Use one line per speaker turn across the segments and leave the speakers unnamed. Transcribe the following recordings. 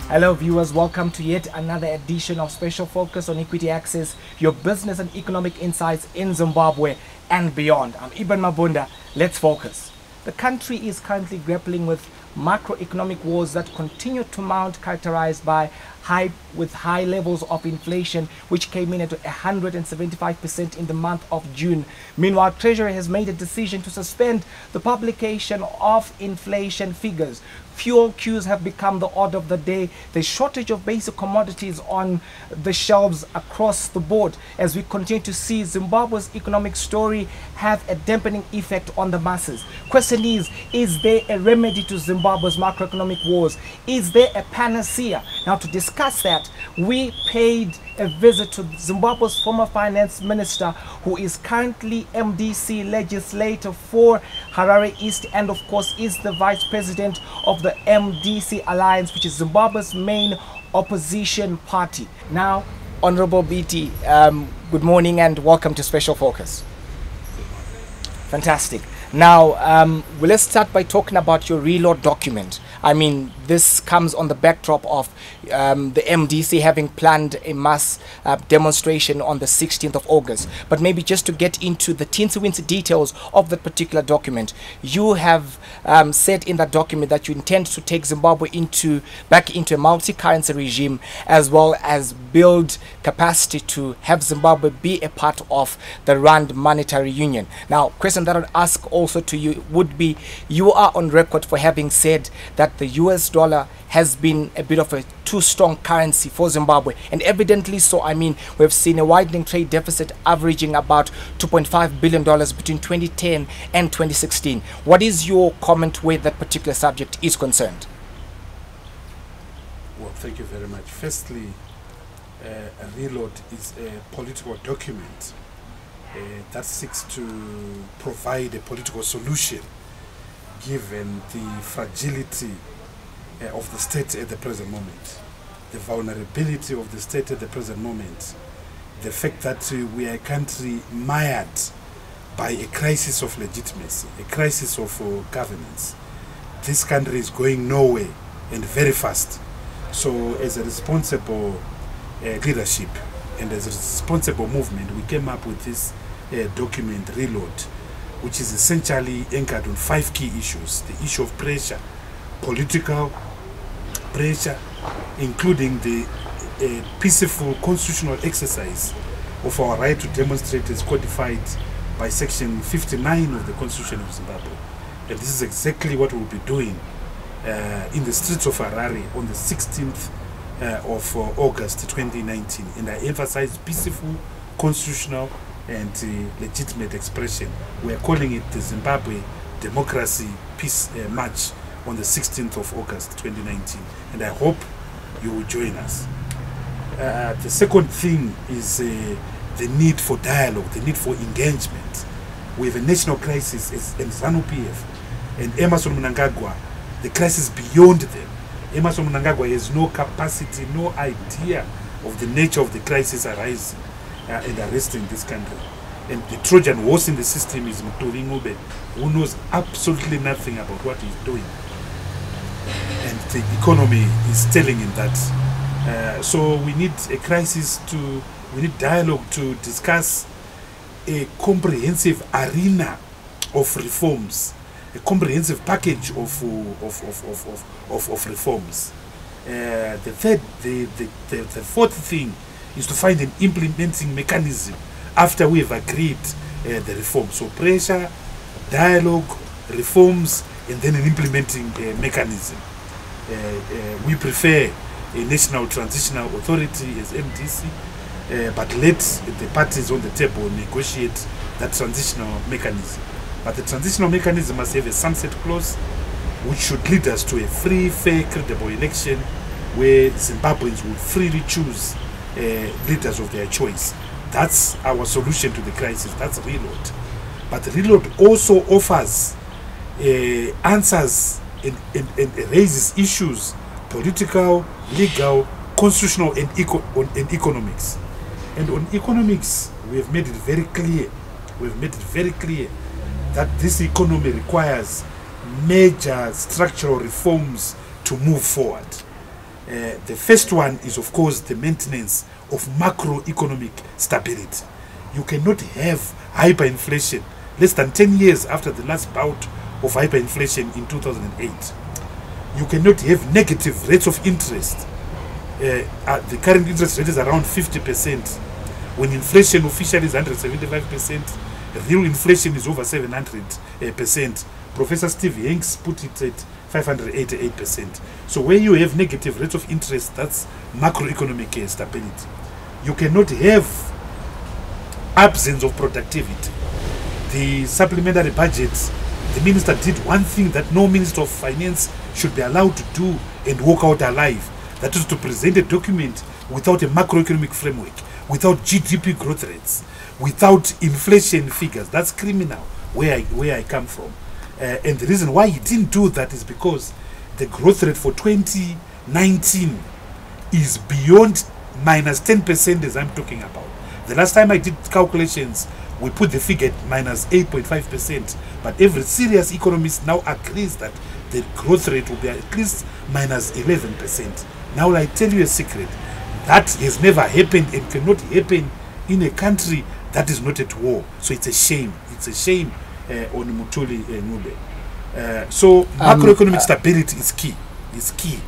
Hello viewers, welcome to yet another edition of Special Focus on Equity Access, your business and economic insights in Zimbabwe and beyond. I'm Ibn Mabunda. Let's focus. The country is currently grappling with macroeconomic woes that continue to mount, characterized by high levels of inflation, which came in at 175% in the month of June. Meanwhile, Treasury has made a decision to suspend the publication of inflation figures. Fuel queues have become the order of the day. The shortage of basic commodities on the shelves across the board, as we continue to see Zimbabwe's economic story have a dampening effect on the masses. Question is there a remedy to Zimbabwe's macroeconomic woes? Is there a panacea? Now, to discuss that, we paid a visit to Zimbabwe's former finance minister, who is currently MDC legislator for Harare East, and of course is the vice president of the MDC Alliance, which is Zimbabwe's main opposition party. Now, Honorable Biti, good morning and welcome to Special Focus. Fantastic. Now, well, let's start by talking about your reload document. I mean, this comes on the backdrop of the MDC having planned a mass demonstration on the 16th of August. But maybe just to get into the teensy-weensy details of that particular document, you have said in that document that you intend to take Zimbabwe back into a multi-currency regime, as well as build capacity to have Zimbabwe be a part of the Rand Monetary Union. Now, question that I would ask also to you would be, you are on record for having said that the US dollar has been a bit of a too strong currency for Zimbabwe, and evidently so. I mean, we've seen a widening trade deficit averaging about $2.5 billion between 2010 and 2016. What is your comment where that particular subject is concerned?
Well, thank you very much. Firstly, a reload is a political document that seeks to provide a political solution given the fragility of the state at the present moment, the vulnerability of the state at the present moment, the fact that we are a country mired by a crisis of legitimacy, a crisis of governance. This country is going nowhere and very fast. So as a responsible leadership and as a responsible movement, we came up with this document, Reload, which is essentially anchored on 5 key issues. The issue of pressure, political pressure, including the peaceful constitutional exercise of our right to demonstrate as codified by Section 59 of the Constitution of Zimbabwe. And this is exactly what we'll be doing in the streets of Harare on the 16th of August 2019. And I emphasize peaceful, constitutional and legitimate expression. We are calling it the Zimbabwe Democracy Peace March on the 16th of August 2019, and I hope you will join us. The second thing is the need for dialogue, the need for engagement. We have a national crisis in ZANU-PF and Emmerson Mnangagwa. The crisis beyond them. Emmerson Mnangagwa has no capacity, no idea of the nature of the crisis arising and arresting this country. And the Trojan horse in the system is Muturi Ngube, who knows absolutely nothing about what he's doing. And the economy is telling him that. So we need a crisis we need dialogue to discuss a comprehensive arena of reforms, a comprehensive package of reforms. The fourth thing is to find an implementing mechanism after we have agreed the reform. So pressure, dialogue, reforms, and then an implementing mechanism. We prefer a national transitional authority as MDC, but let the parties on the table negotiate that transitional mechanism. But the transitional mechanism must have a sunset clause, which should lead us to a free, fair, credible election where Zimbabweans will freely choose leaders of their choice. That's our solution to the crisis. That's Reload. But Reload also offers answers and raises issues, political, legal, constitutional, and economics. And on economics, we have made it very clear. We've made it very clear that this economy requires major structural reforms to move forward. The first one is, of course, the maintenance of macroeconomic stability. You cannot have hyperinflation less than 10 years after the last bout of hyperinflation in 2008. You cannot have negative rates of interest. The current interest rate is around 50%. When inflation officially is 175%, real inflation is over 700%. Professor Steve Hanks put it at 588%. So where you have negative rates of interest, that's macroeconomic stability. You cannot have absence of productivity. The supplementary budget, the minister did one thing that no minister of finance should be allowed to do and walk out alive. That is to present a document without a macroeconomic framework, without GDP growth rates, without inflation figures. That's criminal where I come from. And the reason why he didn't do that is because the growth rate for 2019 is beyond minus 10%, as I'm talking about. The last time I did calculations, we put the figure at minus 8.5%. But every serious economist now agrees that the growth rate will be at least minus 11%. Now I tell you a secret. That has never happened and cannot happen in a country that is not at war. So it's a shame. It's a shame on Mutuli Nube. So macroeconomic stability is key. Is key.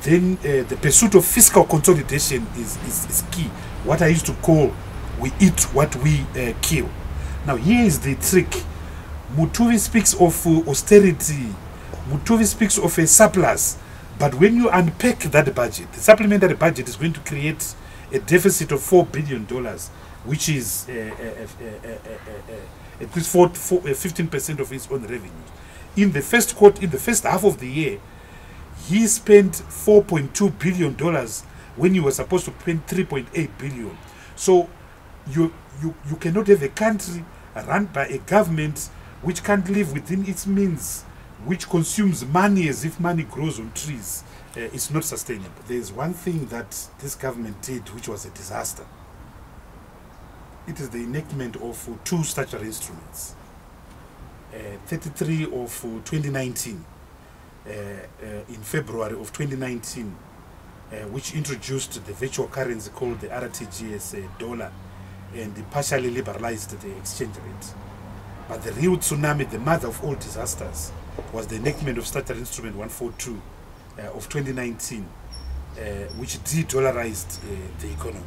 Then the pursuit of fiscal consolidation is key. What I used to call, we eat what we kill. Now here is the trick. Mutuvi speaks of austerity. Mutuvi speaks of a surplus. But when you unpack that budget, the supplementary budget is going to create a deficit of $4 billion, which is at least 15% of its own revenue. In the first half of the year, he spent $4.2 billion when you were supposed to spend $3.8 billion. So you cannot have a country run by a government which can't live within its means, which consumes money as if money grows on trees. It's not sustainable. There's one thing that this government did which was a disaster. It is the enactment of two statutory instruments. 33 of 2019, in February of 2019, which introduced the virtual currency called the RTGS dollar and partially liberalized the exchange rate. But the real tsunami, the mother of all disasters, was the enactment of Statutory Instrument 142 of 2019, which de-dollarized the economy.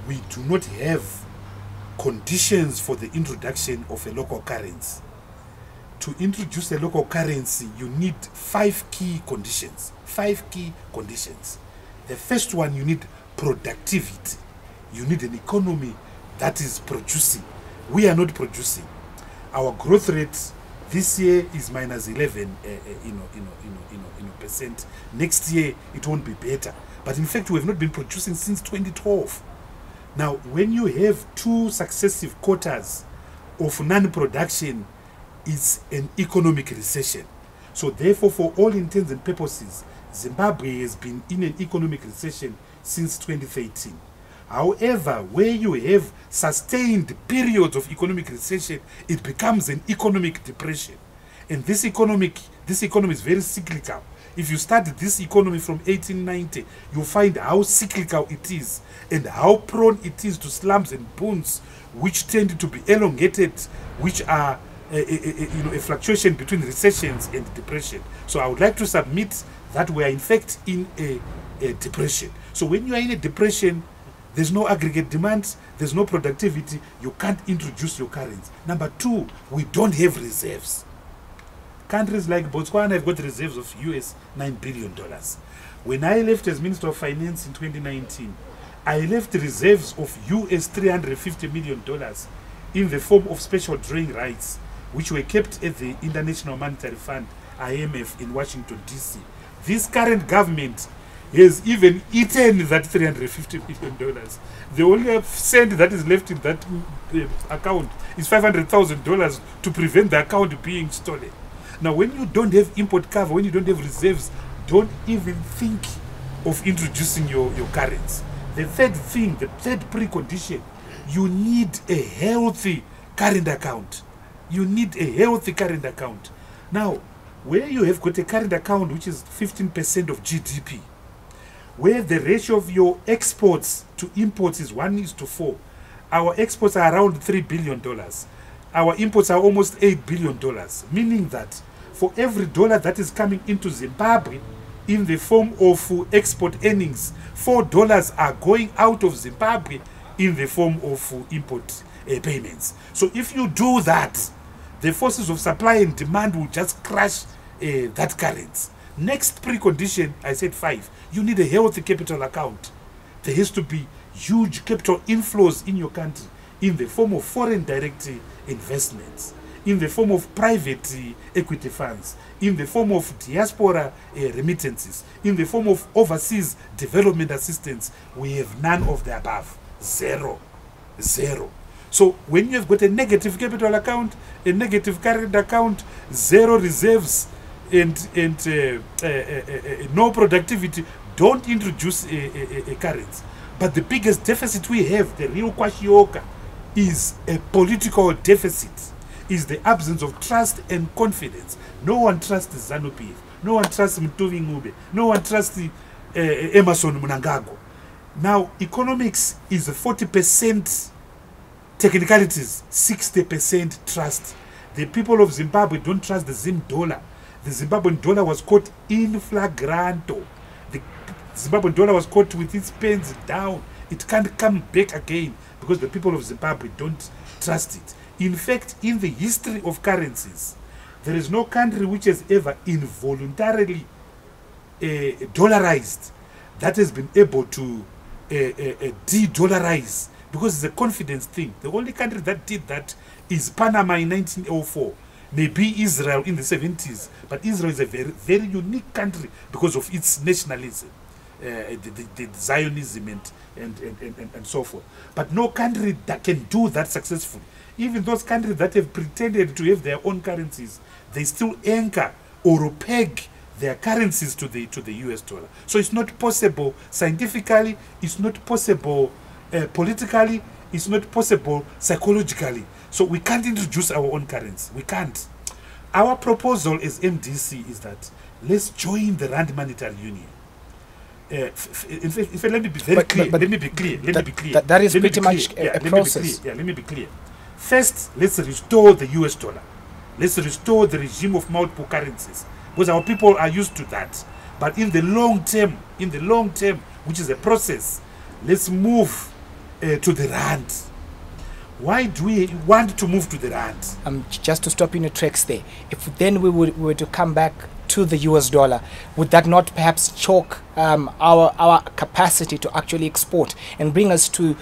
We do not have conditions for the introduction of a local currency. To introduce a local currency, you need 5 key conditions. 5 key conditions. The first one, you need productivity. You need an economy that is producing. We are not producing. Our growth rate this year is minus 11 percent. Next year it won't be better. But in fact, we have not been producing since 2012. Now, when you have 2 successive quarters of non-production, it's an economic recession. So therefore, for all intents and purposes, Zimbabwe has been in an economic recession since 2013. However, where you have sustained periods of economic recession, it becomes an economic depression. And this economy is very cyclical. If you study this economy from 1890, you'll find how cyclical it is and how prone it is to slumps and booms, which tend to be elongated, which are a fluctuation between recessions and depression. So I would like to submit that we are in fact in a depression. So when you are in a depression, there's no aggregate demand, there's no productivity, you can't introduce your currency. Number 2, we don't have reserves. Countries like Botswana have got reserves of US $9 billion. When I left as Minister of Finance in 2019, I left reserves of US $350 million in the form of special drawing rights, which were kept at the International Monetary Fund, IMF, in Washington, D.C. This current government has even eaten that $350 million. The only cent that is left in that account is $500,000 to prevent the account being stolen. Now, when you don't have import cover, when you don't have reserves, don't even think of introducing your currency. The third thing, the third precondition, you need a healthy current account. You need a healthy current account. Now, where you have got a current account which is 15% of GDP, where the ratio of your exports to imports is 1:4. Our exports are around $3 billion. Our imports are almost $8 billion, meaning that for every dollar that is coming into Zimbabwe in the form of export earnings, $4 are going out of Zimbabwe in the form of import payments. So if you do that, the forces of supply and demand will just crash that currency. Next precondition, I said 5, you need a healthy capital account. There has to be huge capital inflows in your country in the form of foreign direct investments, in the form of private equity funds, in the form of diaspora remittances, in the form of overseas development assistance. We have none of the above. Zero. So when you have got a negative capital account, a negative current account, zero reserves, and no productivity, don't introduce a currency. But the biggest deficit we have, the real kwashioka, is a political deficit, is the absence of trust and confidence. No one trusts ZANU-PF, no one trusts Mtuvi Ngube, no one trusts Emerson Mnangagwa. Now, economics is 40% technicalities, 60% trust. The people of Zimbabwe don't trust the Zim dollar. The Zimbabwean dollar was caught in flagranto. The Zimbabwean dollar was caught with its pens down. It can't come back again because the people of Zimbabwe don't trust it. In fact, in the history of currencies, there is no country which has ever involuntarily dollarized that has been able to de-dollarize, because it's a confidence thing. The only country that did that is Panama in 1904. Maybe Israel in the 70s, but Israel is a very, very unique country because of its nationalism, the Zionism and so forth. But no country that can do that successfully. Even those countries that have pretended to have their own currencies, they still anchor or peg their currencies to the US dollar. So it's not possible scientifically, it's not possible politically, it's not possible psychologically. So we can't introduce our own currency. We can't. Our proposal as MDC is that let's join the Rand Monetary Union. In fact, let me be very clear. Let me be clear.
That is pretty much a process.
Let me be clear. First, let's restore the US dollar. Let's restore the regime of multiple currencies, because our people are used to that. But in the long term, which is a process, let's move to the Rand. Why do we want to move to the Rand?
Just to stop in your tracks there, if then we were to come back to the US dollar, would that not perhaps choke our capacity to actually export and bring us to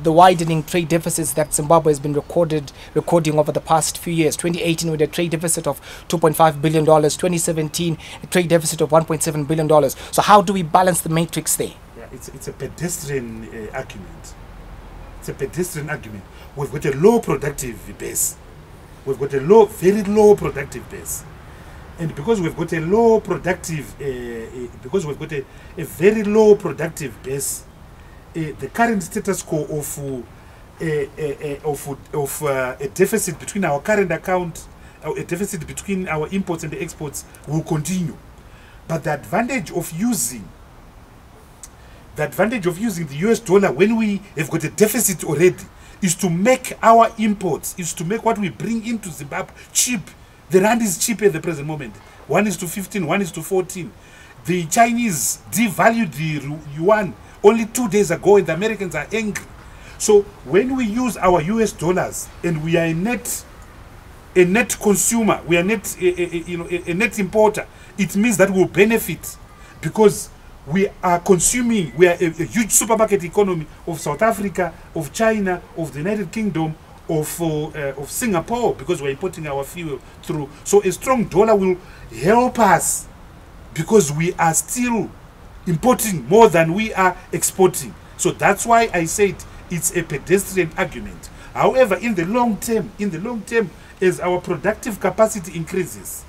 the widening trade deficits that Zimbabwe has been recording over the past few years? 2018 with a trade deficit of $2.5 billion, 2017 a trade deficit of $1.7 billion. So how do we balance the matrix there?
Yeah, it's a pedestrian argument. It's a pedestrian argument. We've got a low productive base. We've got a very low productive base. And because we've got a low productive, because we've got a very low productive base, the current status quo of a deficit between our current account, a deficit between our imports and the exports will continue. But the advantage of using the US dollar when we have got a deficit already is to make our imports, is to make what we bring into Zimbabwe cheap. The Rand is cheap at the present moment. 1:15, 1:14. The Chinese devalued the yuan only 2 days ago, and the Americans are angry. So when we use our US dollars and we are a net consumer, we are a net importer, it means that we'll benefit because we are consuming, we are a huge supermarket economy of South Africa, of China, of the United Kingdom, of Singapore, because we're importing our fuel through. So a strong dollar will help us because we are still importing more than we are exporting. So that's why I said it's a pedestrian argument. However, in the long term, as our productive capacity increases,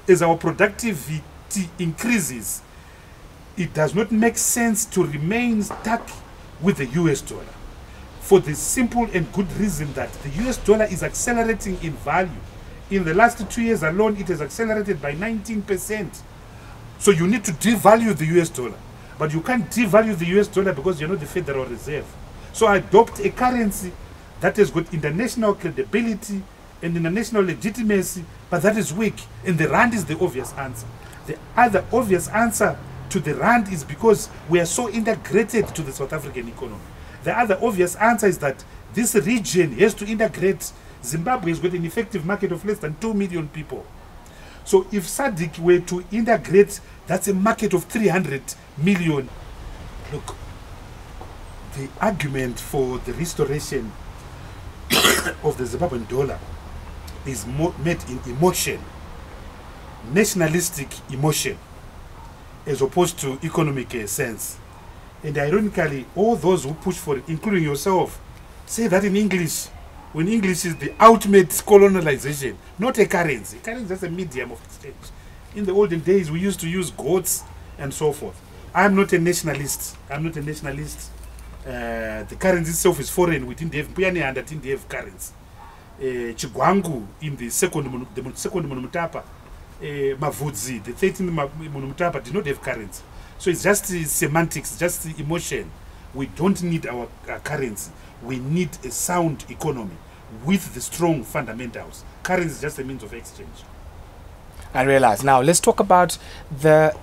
as our productivity increases, it does not make sense to remain stuck with the US dollar, for the simple and good reason that the US dollar is accelerating in value In the last 2 years alone, it has accelerated by 19%. So you need to devalue the US dollar. But you can't devalue the US dollar because you're not the Federal Reserve. So adopt a currency that has got international credibility and international legitimacy, but that is weak. And the rand is the obvious answer. The other obvious answer to the rand is because we are so integrated to the South African economy. The other obvious answer is that this region has to integrate. Zimbabwe has got an effective market of less than 2 million people. So if SADC were to integrate, that's a market of 300 million. Look, the argument for the restoration of the Zimbabwean dollar is made in emotion, nationalistic emotion, as opposed to economic sense. And ironically, all those who push for it, including yourself, say that in English, when English is the ultimate colonialization, not a currency. Currency is just a medium of exchange. In the olden days, we used to use goats and so forth. I'm not a nationalist. I'm not a nationalist. The currency itself is foreign. We didn't have Puyani didn't have currency. Chigwangu in the second Monumutapa, Mavudzi, the 13th Monumutapa did not have currency. So it's just semantics, just emotion. We don't need our currency. We need a sound economy with the strong fundamentals. Currency is just a means of exchange.
I realize. Now, let's talk about the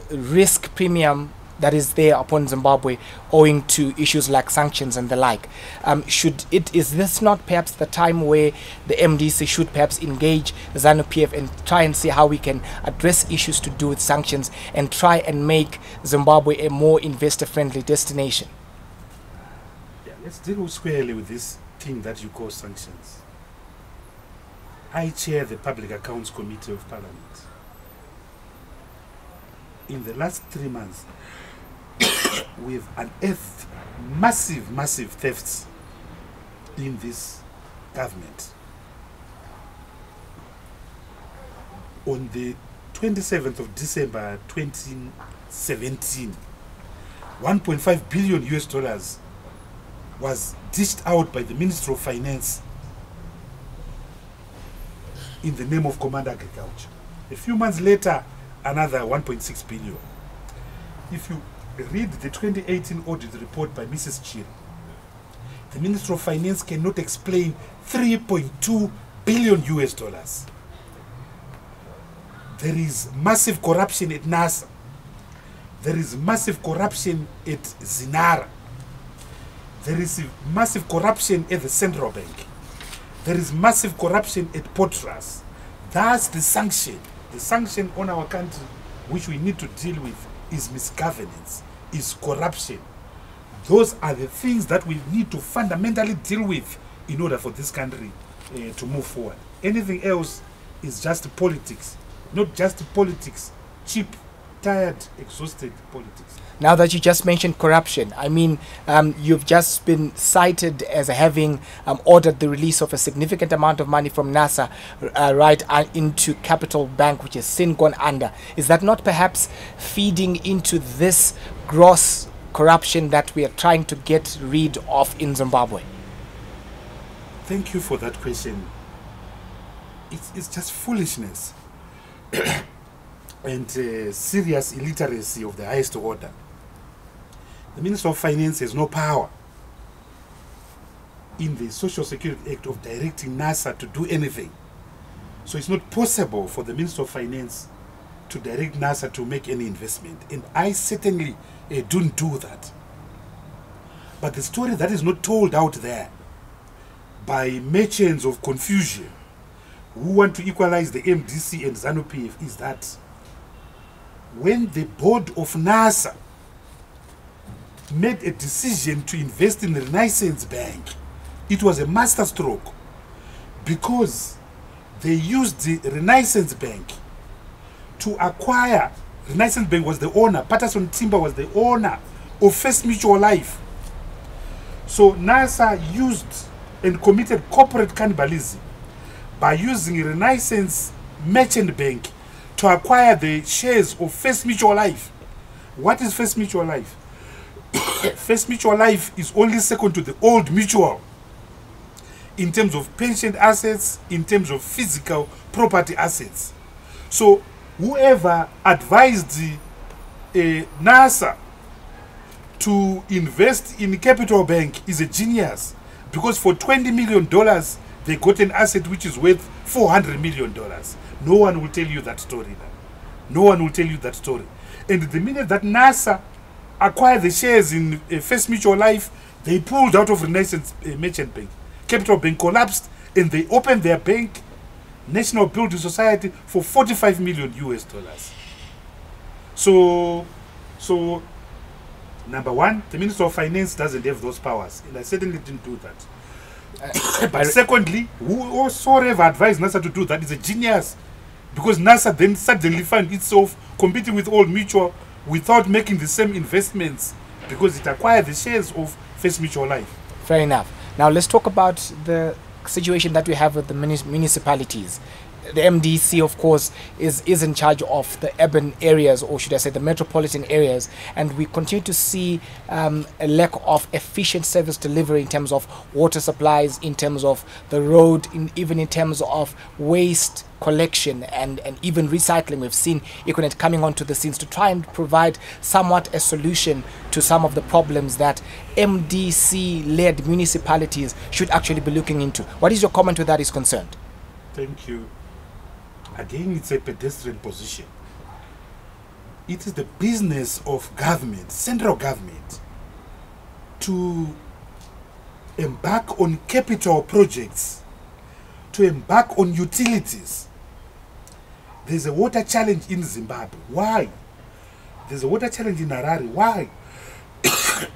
risk premium that is there upon Zimbabwe owing to issues like sanctions and the like. Is this not perhaps the time where the MDC should perhaps engage ZANU-PF and try and see how we can address issues to do with sanctions and try and make Zimbabwe a more investor-friendly destination?
Yeah, let's deal squarely with this thing that you call sanctions. I chair the Public Accounts Committee of Parliament. In the last 3 months, we've unearthed massive thefts in this government. On the 27th of December 2017, 1.5 billion US dollars was dished out by the Ministry of Finance in the name of Command Agriculture. A few months later, another 1.6 billion. If you read the 2018 audit report by Mrs. Chiri, the Minister of Finance cannot explain 3.2 billion US dollars. There is massive corruption at NASA. There is massive corruption at Zinara. There is massive corruption at the Central Bank. There is massive corruption at Potras. That's the sanction. The sanction on our country, which we need to deal with, is misgovernance, is corruption. Those are the things that we need to fundamentally deal with in order for this country to move forward. Anything else is just politics. Not just politics, cheap, tired, exhausted politics.
Now that you just mentioned corruption, I mean, you've just been cited as having ordered the release of a significant amount of money from NASA into Capital Bank, which has since gone under. Is that not perhaps feeding into this gross corruption that we are trying to get rid of in Zimbabwe?
Thank you for that question. It's just foolishness and serious illiteracy of the highest order. The Minister of Finance has no power in the Social Security Act of directing NASA to do anything. So it's not possible for the Minister of Finance to direct NASA to make any investment. And I certainly don't do that. But the story that is not told out there by merchants of confusion who want to equalize the MDC and ZANU-PF is that when the board of NASA made a decision to invest in the Renaissance Bank, it was a masterstroke because they used the Renaissance Bank to acquire. Renaissance Bank was the owner, Patterson Timber was the owner of First Mutual Life. So NASA used and committed corporate cannibalism by using Renaissance Merchant Bank to acquire the shares of First Mutual Life. What is First Mutual Life? First Mutual Life is only second to the Old Mutual. in terms of pension assets, in terms of physical property assets. So whoever advised NASA to invest in Capital Bank is a genius, because for $20 million they got an asset which is worth $400 million. No one will tell you that story now. No one will tell you that story. And the minute that NASA acquired the shares in First Mutual Life, they pulled out of Renaissance Merchant Bank. Capital Bank collapsed, and they opened their bank, National Building Society, for $45 million US. So number one, the Minister of Finance doesn't have those powers, and I certainly didn't do that. But secondly, whosoever advised NASA to do that is a genius, because NASA then suddenly found itself competing with Old Mutual without making the same investments, because it acquired the shares of First Mutual Life.
Fair enough. Now let's talk about the situation that we have with the municipalities. The MDC, of course, is in charge of the urban areas, or should I say the metropolitan areas, and we continue to see a lack of efficient service delivery in terms of water supplies, in terms of the road, even in terms of waste collection and even recycling. We've seen Econet coming onto the scenes to try and provide somewhat a solution to some of the problems that MDC-led municipalities should actually be looking into. What is your comment where that is concerned?
Thank you. Again, it's a pedestrian position. It is the business of government, central government, to embark on capital projects, to embark on utilities. There's a water challenge in Zimbabwe. Why? There's a water challenge in Harare. Why?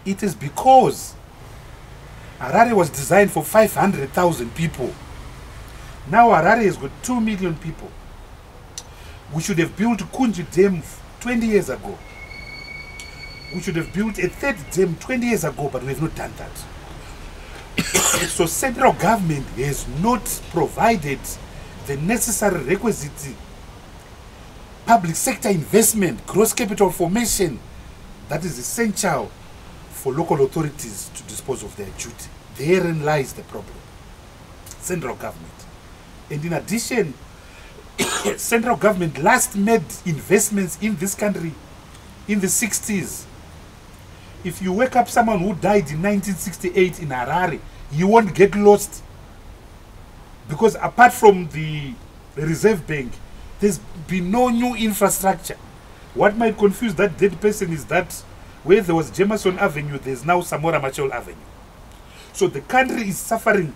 It is because Harare was designed for 500,000 people. Now Harare has got 2 million people. We should have built Kunji Dam 20 years ago. We should have built a third dam 20 years ago, but we have not done that. So central government has not provided the necessary requisite public sector investment, gross capital formation that is essential for local authorities to dispose of their duty. Therein lies the problem. Central government. And in addition, central government last made investments in this country in the 60s. If you wake up someone who died in 1968 in Harare, you won't get lost, because apart from the Reserve Bank, there's been no new infrastructure. What might confuse that dead person is that where there was Jameson Avenue, there's now Samora Machel Avenue. So the country is suffering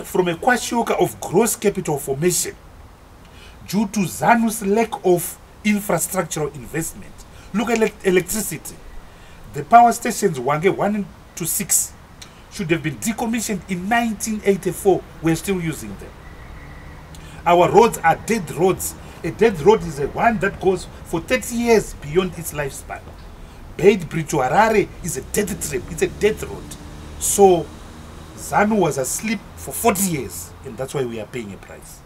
from a kwashiorkor of gross capital formation due to ZANU's lack of infrastructural investment. Look at electricity. The power stations Wange 1 and 6 should have been decommissioned in 1984. We're still using them. Our roads are dead roads. A dead road is a one that goes for 30 years beyond its lifespan. Beit Bridge to Harare is a dead trip. It's a dead road. So ZANU was asleep for 40 years, and that's why we are paying a price.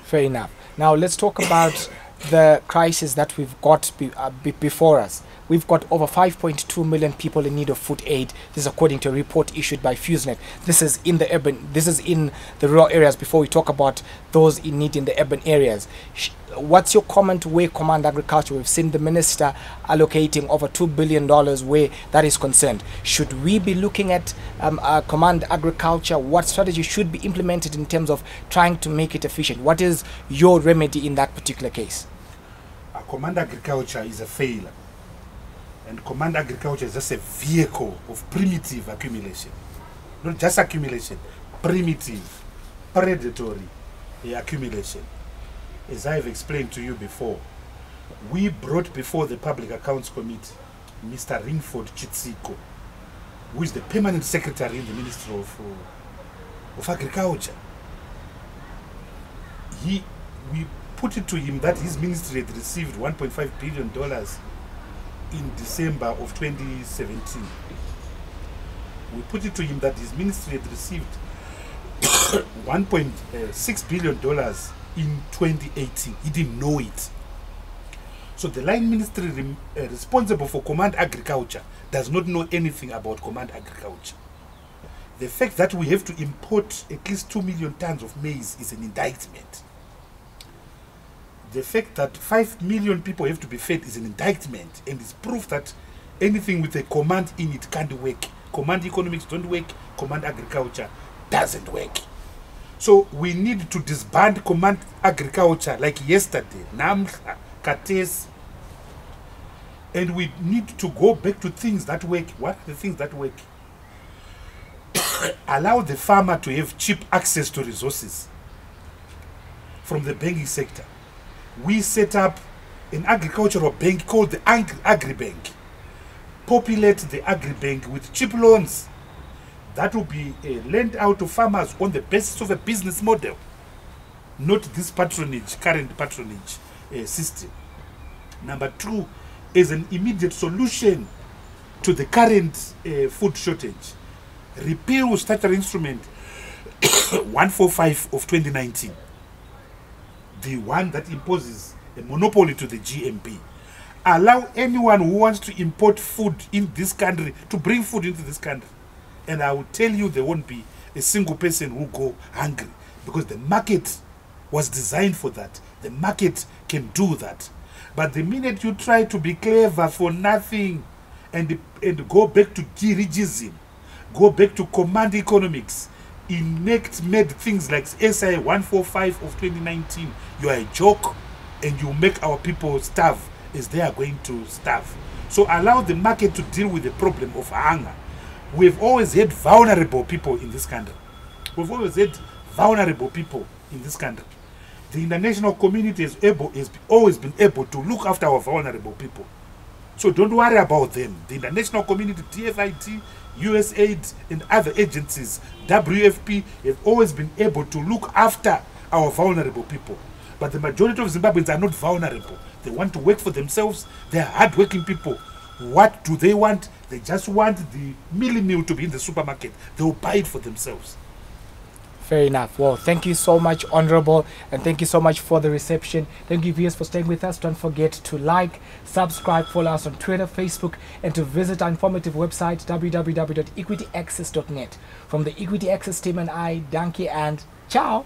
Fair enough. Now let's talk about the crisis that we've got before us. We've got over 5.2 million people in need of food aid. This is according to a report issued by FuseNet. This is in the urban, this is in the rural areas before we talk about those in need in the urban areas. What's your comment where Command Agriculture, we've seen the minister allocating over $2 billion where that is concerned. Should we be looking at Command Agriculture? What strategy should be implemented in terms of trying to make it efficient? What is your remedy in that particular case?
Command Agriculture is a failure. And Command Agriculture is just a vehicle of primitive accumulation. Not just accumulation, primitive, predatory accumulation. As I have explained to you before, we brought before the Public Accounts Committee Mr. Ringford Chitsiko, who is the permanent secretary in the Ministry of Agriculture. We put it to him that his ministry had received $1.5 billion in December of 2017. We put it to him that his ministry had received $1.6 billion in 2018. He didn't know it. So the line ministry responsible for Command Agriculture does not know anything about Command Agriculture. The fact that we have to import at least 2 million tons of maize is an indictment. The fact that 5 million people have to be fed is an indictment, and it's proof that anything with a command in it can't work. Command economics don't work, command agriculture doesn't work. So we need to disband command agriculture like yesterday, Namhla, Kates, and we need to go back to things that work. What are the things that work? Allow the farmer to have cheap access to resources from the banking sector. We set up an agricultural bank called the Agri-Bank. Populate the Agri-Bank with cheap loans that will be lent out to farmers on the basis of a business model, not this current patronage system. Number two, is an immediate solution to the current food shortage. Repeal Statutory Instrument 145 of 2019, the one that imposes a monopoly to the GMP. Allow anyone who wants to import food in this country to bring food into this country. And I will tell you, there won't be a single person who will go hungry, because the market was designed for that. The market can do that. But the minute you try to be clever for nothing and go back to dirigism, go back to command economics, made things like SI 145 of 2019, you are a joke, and you make our people starve as they are going to starve. So allow the market to deal with the problem of hunger. We've always had vulnerable people in this country. We've always had vulnerable people in this country. The international community has always been able to look after our vulnerable people. So don't worry about them. The international community, TFIT, USAID, and other agencies, WFP, have always been able to look after our vulnerable people. But the majority of Zimbabweans are not vulnerable. They want to work for themselves. They are hardworking people. What do they want? They just want the mealie meal to be in the supermarket. They will buy it for themselves.
Fair enough. Well, thank you so much, Honorable, and thank you so much for the reception. Thank you, viewers, for staying with us. Don't forget to like, subscribe, follow us on Twitter, Facebook, and to visit our informative website, www.equityaccess.net. From the Equity Access team and I, Danke, and ciao.